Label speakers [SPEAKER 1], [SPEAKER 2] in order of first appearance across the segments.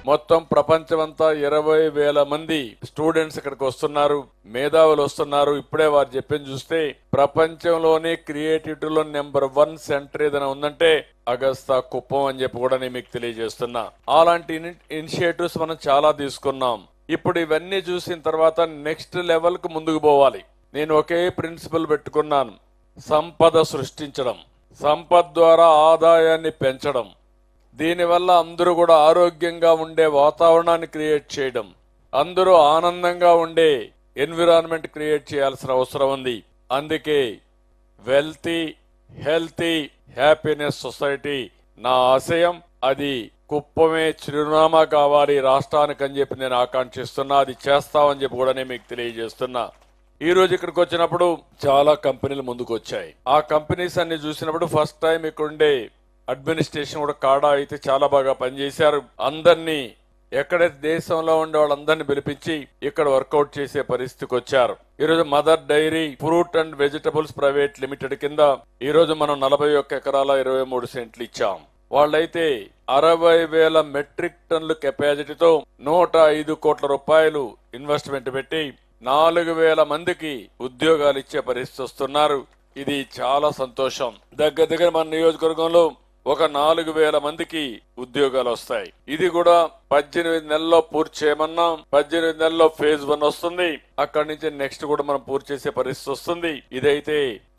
[SPEAKER 1] మొత్తం ప్రపంచమంతా 20,000 మంది స్టూడెంట్స్ ఇక్కడికి వస్తున్నారు, మేధావులు వస్తున్నారు. ఇప్పుడే వారు చెప్పింది చూస్తే ప్రపంచంలోనే క్రియేటివిటీలో నెంబర్ 1 సెంటర్ ఏదైనా ఉందంటే అగస్తా కుప్పం అని చెప్పి కూడా నేను మీకు తెలియజేస్తున్నా. అలాంటి ఇనిషియేటివ్స్ మనం చాలా తీసుకున్నాం. ఇప్పుడు ఇవన్నీ చూసిన తర్వాత నెక్స్ట్ లెవెల్ కు ముందుకు పోవాలి. నేను ఒకే ప్రిన్సిపల్ పెట్టుకున్నాను, సంపద సృష్టించడం, సంపద ద్వారా ఆదాయాన్ని పెంచడం, దీనివల్ల అందరూ కూడా ఆరోగ్యంగా ఉండే వాతావరణాన్ని క్రియేట్ చేయడం, అందరూ ఆనందంగా ఉండే ఎన్విరాన్మెంట్ క్రియేట్ చేయాల్సిన అవసరం ఉంది. అందుకే వెల్తీ, హెల్తీ, హ్యాపీనెస్ సొసైటీ నా ఆశయం. అది కుప్పమే చిరునామా కావాలి రాష్ట్రానికి అని చెప్పి నేను ఆకాంక్షిస్తున్నా. అది చేస్తామని చెప్పి కూడా నేను మీకు తెలియజేస్తున్నా. ఈ రోజు ఇక్కడికి వచ్చినప్పుడు చాలా కంపెనీలు ముందుకు వచ్చాయి. ఆ కంపెనీస్ అన్ని చూసినప్పుడు ఫస్ట్ టైం ఇక్కడుండే అడ్మినిస్ట్రేషన్ కూడా కాడా అయితే చాలా బాగా పనిచేశారు. అందరినీ ఎక్కడైతే దేశంలో ఉండే వాళ్ళందరినీ పిలిపించి ఇక్కడ వర్కౌట్ చేసే పరిస్థితికి వచ్చారు. ఈ రోజు Mother Dairy Fruit and Vegetables Private Limited కింద ఈ రోజు మనం 41 ఎకరాల 23 సెంట్లు ఇచ్చాం. వాళ్ళైతే 60,000 మెట్రిక్ టన్నుల కెపాసిటీతో 105 కోట్ల రూపాయలు ఇన్వెస్ట్మెంట్ పెట్టి 4,000 మందికి ఉద్యోగాలు ఇచ్చే పరిస్థితి వస్తున్నారు. ఇది చాలా సంతోషం. దగ్గర మన నియోజకవర్గంలో ఒక 4,000 మందికి ఉద్యోగాలు వస్తాయి. ఇది కూడా 18 నెలల్లో పూర్తి చేయమన్నాం. 18 నెలల్లో ఫేజ్ 1 వస్తుంది. అక్కడి నుంచి నెక్స్ట్ కూడా మనం పూర్తి చేసే పరిస్థితి వస్తుంది. ఇదైతే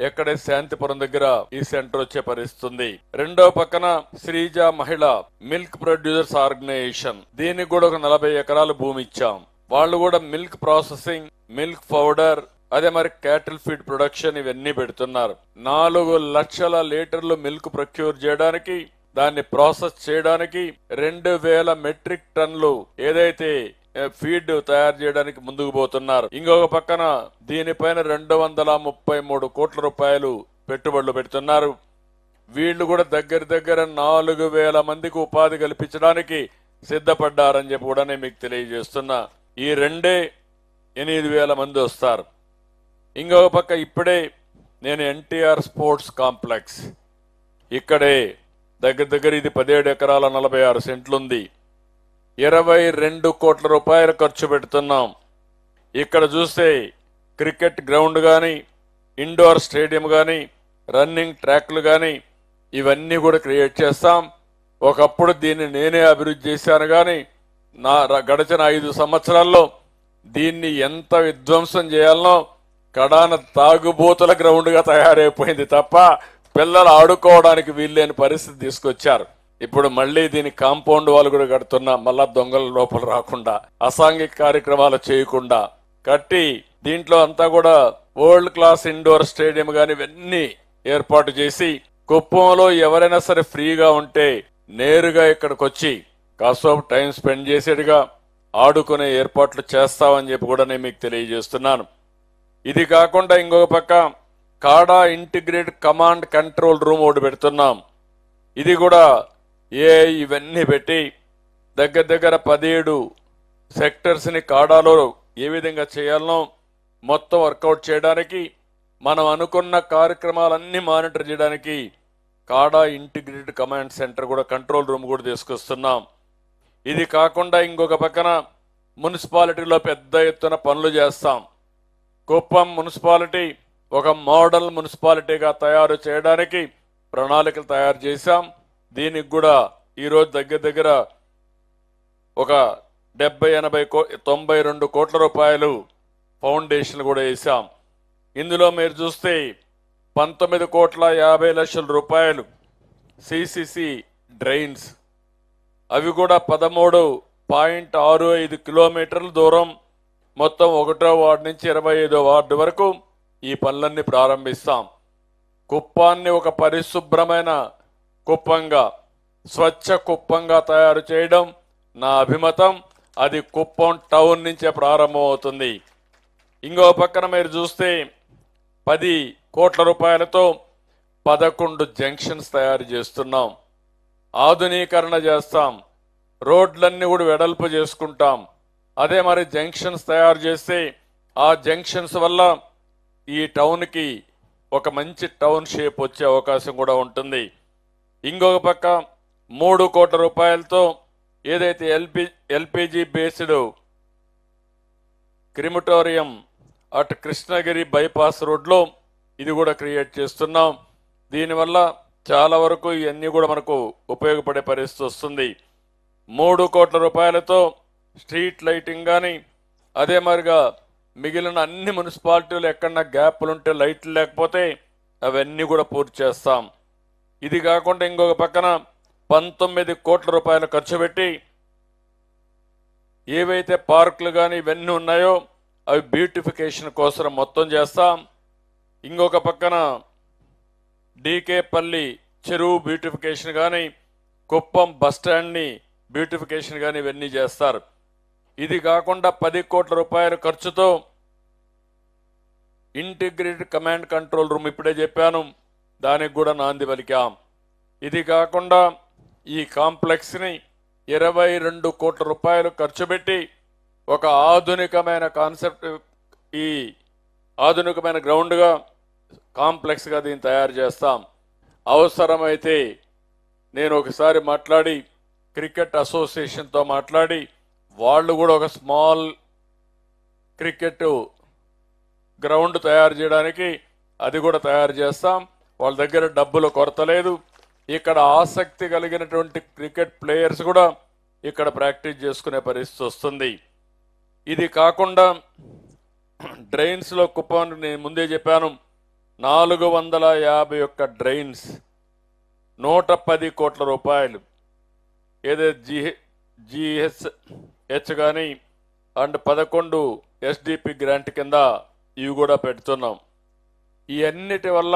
[SPEAKER 1] ఎక్కడే శాంతిపురం దగ్గర ఈ సెంటర్ వచ్చే పరిస్థితి ఉంది. రెండో పక్కన శ్రీజ మహిళ మిల్క్ ప్రొడ్యూసర్స్ ఆర్గనైజేషన్, దీనికి కూడా ఒక 40 ఎకరాలు భూమి ఇచ్చాం. వాళ్ళు కూడా మిల్క్ ప్రాసెసింగ్, మిల్క్ పౌడర్, అదే మరి క్యాటిల్ ఫీడ్ ప్రొడక్షన్ ఇవన్నీ పెడుతున్నారు. 4 లక్షల లీటర్లు మిల్క్ ప్రొక్యూర్ చేయడానికి, దాన్ని ప్రాసెస్ చేయడానికి 2,000 మెట్రిక్ టన్నులు ఏదైతే ఫీడ్ తయారు చేయడానికి ముందుకు పోతున్నారు. ఇంకొక పక్కన దీనిపైన 233 కోట్ల రూపాయలు పెట్టుబడులు పెడుతున్నారు. వీళ్ళు కూడా దగ్గర 4,000 మందికి ఉపాధి కల్పించడానికి సిద్ధపడ్డారని చెప్పి కూడా నేను మీకు తెలియజేస్తున్నా. ఈ 8,000 మంది వస్తారు. ఇంకొక పక్క ఇప్పుడే నేను ఎన్టీఆర్ స్పోర్ట్స్ కాంప్లెక్స్, ఇక్కడే దగ్గర ఇది 17 ఎకరాల 46 సెంట్లు ఉంది. 22 కోట్ల రూపాయలు ఖర్చు పెడుతున్నాం. ఇక్కడ చూస్తే క్రికెట్ గ్రౌండ్ కానీ, ఇండోర్ స్టేడియం కానీ, రన్నింగ్ ట్రాక్లు కానీ ఇవన్నీ కూడా క్రియేట్ చేస్తాం. ఒకప్పుడు దీన్ని నేనే అభివృద్ధి చేశాను కానీ గడిచిన 5 సంవత్సరాల్లో దీన్ని ఎంత విధ్వంసం చేయాలనో కడాన తాగుబోతుల గ్రౌండ్ గా తయారైపోయింది తప్ప పిల్లలు ఆడుకోవడానికి వీల్లేని పరిస్థితి తీసుకొచ్చారు. ఇప్పుడు మళ్లీ దీని కాంపౌండ్ వాళ్ళు కూడా కడుతున్నా, మళ్ళా దొంగల లోపల రాకుండా, అసాంఘిక కార్యక్రమాలు చేయకుండా కట్టి దీంట్లో అంతా కూడా వరల్డ్ క్లాస్ ఇండోర్ స్టేడియం గాని ఇవన్నీ ఏర్పాటు చేసి కుప్పంలో ఎవరైనా సరే ఫ్రీగా ఉంటే నేరుగా ఇక్కడికి వచ్చి కాసేపు టైం స్పెండ్ చేసేట్టుగా ఆడుకునే ఏర్పాట్లు చేస్తామని చెప్పి కూడా నేను మీకు తెలియజేస్తున్నాను. ఇది కాకుండా ఇంకొక పక్క కాడా ఇంటిగ్రేటెడ్ కమాండ్ కంట్రోల్ రూమ్ ఒకటి పెడుతున్నాం. ఇది కూడా ఇవన్నీ పెట్టి దగ్గర 17 సెక్టర్స్ ని కాడాలో ఏ విధంగా చేయాలనో మొత్తం వర్కౌట్ చేయడానికి, మనం అనుకున్న కార్యక్రమాలన్నీ మానిటర్ చేయడానికి కాడా ఇంటిగ్రేటెడ్ కమాండ్ సెంటర్ కూడా కంట్రోల్ రూమ్ కూడా తీసుకొస్తున్నాం. ఇది కాకుండా ఇంకొక పక్కన మున్సిపాలిటీలో పెద్ద ఎత్తున పనులు చేస్తాం. కుప్పం మున్సిపాలిటీ ఒక మోడల్ మున్సిపాలిటీగా తయారు చేయడానికి ప్రణాళికలు తయారు చేశాం. దీనికి కూడా ఈరోజు దగ్గర ఒక 92 కోట్ల రూపాయలు ఫౌండేషన్ కూడా వేశాం. ఇందులో మీరు చూస్తే 19,50,00,000 రూపాయలు సిసిసి డ్రైన్స్, అవి కూడా 13.65 కిలోమీటర్ల దూరం మొత్తం 1వ వార్డు నుంచి 25వ వార్డు వరకు ఈ పనులన్నీ ప్రారంభిస్తాం. కుప్పాన్ని ఒక పరిశుభ్రమైన కుప్పంగా, స్వచ్ఛ కుప్పంగా తయారు చేయడం నా అభిమతం. అది కుప్పం టౌన్ నుంచే ప్రారంభమవుతుంది. ఇంకో పక్కన మీరు చూస్తే 10 కోట్ల రూపాయలతో 11 జంక్షన్స్ తయారు చేస్తున్నాం. ఆధునీకరణ చేస్తాం. రోడ్లన్నీ కూడా వెడల్పు చేసుకుంటాం. అదే మరి జంక్షన్స్ తయారు చేస్తే ఆ జంక్షన్స్ వల్ల ఈ టౌన్కి ఒక మంచి టౌన్ షేప్ వచ్చే అవకాశం కూడా ఉంటుంది. ఇంకొక పక్క 3 కోట్ల రూపాయలతో ఏదైతే ఎల్పిజి బేస్డ్ క్రిమిటోరియం అటు కృష్ణగిరి బైపాస్ రోడ్లో ఇది కూడా క్రియేట్ చేస్తున్నాం. దీనివల్ల చాలా వరకు ఇవన్నీ కూడా మనకు ఉపయోగపడే పరిస్థితి వస్తుంది. 3 కోట్ల రూపాయలతో స్ట్రీట్ లైటింగ్ కానీ, అదే మరిగా మిగిలిన అన్ని మున్సిపాలిటీలు ఎక్కడన్నా గ్యాప్లు ఉంటే లైట్లు లేకపోతే అవన్నీ కూడా పూర్తి చేస్తాం. ఇది కాకుండా ఇంకొక పక్కన 19 కోట్ల రూపాయలు ఖర్చు పెట్టి ఏవైతే పార్కులు కానీ ఇవన్నీ ఉన్నాయో అవి బ్యూటిఫికేషన్ కోసం మొత్తం చేస్తాం. ఇంకొక పక్కన డీకేపల్లి చెరువు బ్యూటిఫికేషన్ కానీ, కుప్పం బస్టాండ్ని బ్యూటిఫికేషన్ కానీ ఇవన్నీ చేస్తారు. ఇది కాకుండా 10 కోట్ల రూపాయల ఖర్చుతో ఇంటిగ్రేటెడ్ కమాండ్ కంట్రోల్ రూమ్ ఇప్పుడే చెప్పాను, దానికి కూడా నాంది పలికాం. ఇది కాకుండా ఈ కాంప్లెక్స్ని 22 కోట్ల రూపాయలు ఖర్చు పెట్టి ఒక ఆధునికమైన కాన్సెప్ట్, ఈ ఆధునికమైన గ్రౌండ్గా కాంప్లెక్స్గా దీన్ని తయారు చేస్తాం. అవసరమైతే నేను ఒకసారి మాట్లాడి క్రికెట్ అసోసియేషన్తో మాట్లాడి వాళ్ళు కూడా ఒక స్మాల్ క్రికెట్ గ్రౌండ్ తయారు చేయడానికి అది కూడా తయారు చేస్తాం. వాళ్ళ దగ్గర డబ్బుల కొరత లేదు. ఇక్కడ ఆసక్తి కలిగినటువంటి క్రికెట్ ప్లేయర్స్ కూడా ఇక్కడ ప్రాక్టీస్ చేసుకునే పరిస్థితి వస్తుంది. ఇది కాకుండా డ్రైన్స్లో కుప్పానికి నేను ముందే చెప్పాను, 451 డ్రైన్స్, 110 కోట్ల రూపాయలు ఏదైతే GHS కానీ అండ్ 11 SDP గ్రాంట్ కింద ఇవి కూడా పెడుతున్నాం. ఈ అన్నిటి వల్ల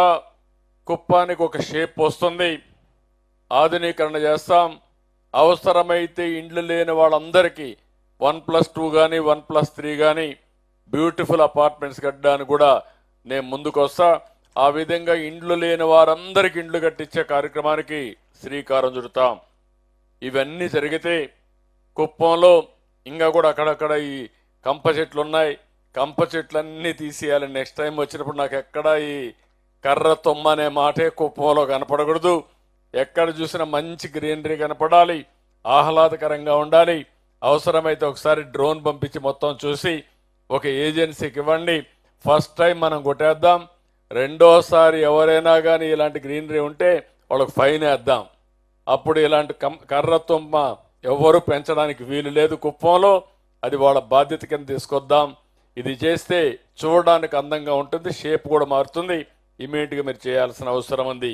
[SPEAKER 1] కుప్పానికి ఒక షేప్ వస్తుంది. ఆధునీకరణ చేస్తాం. అవసరమైతే ఇండ్లు లేని వాళ్ళందరికీ 1+2 కానీ 1+3 కానీ బ్యూటిఫుల్ అపార్ట్మెంట్స్ కట్టడానికి కూడా నేను ముందుకు వస్తా. ఆ విధంగా ఇండ్లు లేని వారందరికీ ఇండ్లు కట్టించే కార్యక్రమానికి శ్రీకారం చుడతాం. ఇవన్నీ జరిగితే కుప్పంలో ఇంకా కూడా అక్కడక్కడ ఈ కంప చెట్లు ఉన్నాయి, కంప చెట్లన్నీ తీసేయాలి. నెక్స్ట్ టైం వచ్చినప్పుడు నాకు ఎక్కడ ఈ కర్ర తొమ్మ అనే మాటే కుప్పంలో కనపడకూడదు. ఎక్కడ చూసినా మంచి గ్రీనరీ కనపడాలి, ఆహ్లాదకరంగా ఉండాలి. అవసరమైతే ఒకసారి డ్రోన్ పంపించి మొత్తం చూసి ఒక ఏజెన్సీకి ఇవ్వండి. ఫస్ట్ టైం మనం కొట్టేద్దాం, రెండోసారి ఎవరైనా కానీ ఇలాంటి గ్రీనరీ ఉంటే వాళ్ళకి ఫైన్ వేద్దాం. అప్పుడు ఇలాంటి కర్ర తుమ్మ ఎవరు పెంచడానికి వీలు లేదు కుప్పంలో. అది వాళ్ళ బాధ్యత కింద తీసుకొద్దాం. ఇది చేస్తే చూడడానికి అందంగా ఉంటుంది, షేప్ కూడా మారుతుంది. ఇమీడియట్గా మీరు చేయాల్సిన అవసరం ఉంది.